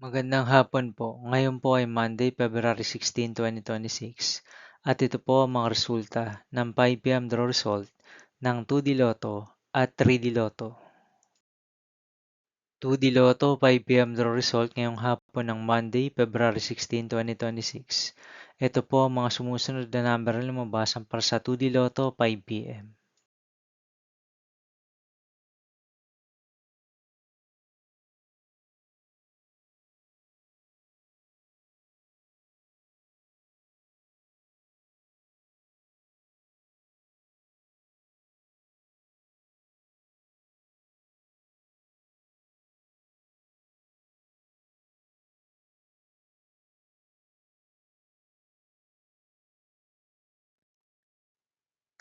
Magandang hapon po. Ngayon po ay Monday, February 16, 2026 at ito po ang mga resulta ng 5 p.m. draw result ng 2D Lotto at 3D Lotto. 2D Lotto 5 p.m. draw result ngayong hapon ng Monday, February 16, 2026. Ito po ang mga sumusunod na number na lumabas para sa 2D Lotto 5 p.m.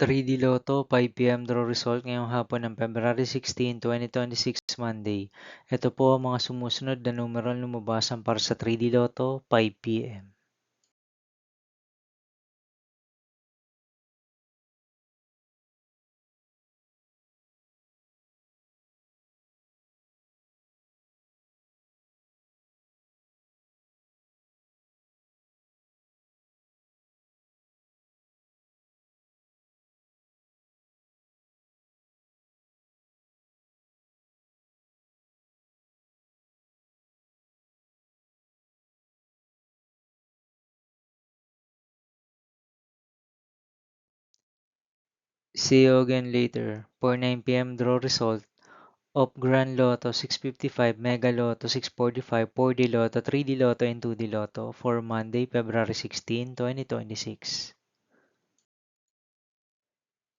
3D Lotto 5 p.m. draw result ngayong hapon ng February 16, 2026 Monday. Ito po ang mga sumusunod na numero na lumabasan para sa 3D Lotto 5 p.m. 'See you again later' for 9 p.m. draw result of Grand Lotto 655, Mega Lotto 645, 4D Lotto, 3D Lotto, and 2D Lotto for Monday, February 16, 2026.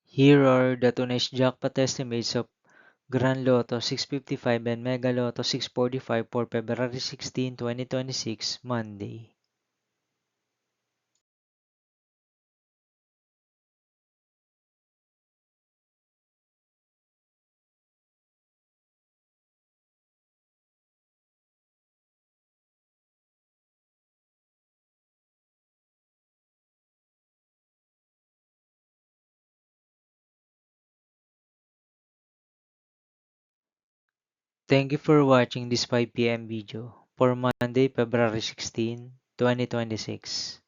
Here are the tonight's jackpot estimates of Grand Lotto 655 and Mega Lotto 645 for February 16, 2026, Monday. Thank you for watching this 5 p.m. video for Monday, February 16, 2026.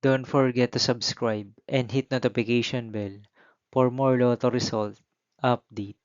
Don't forget to subscribe and hit notification bell for more Lotto result update.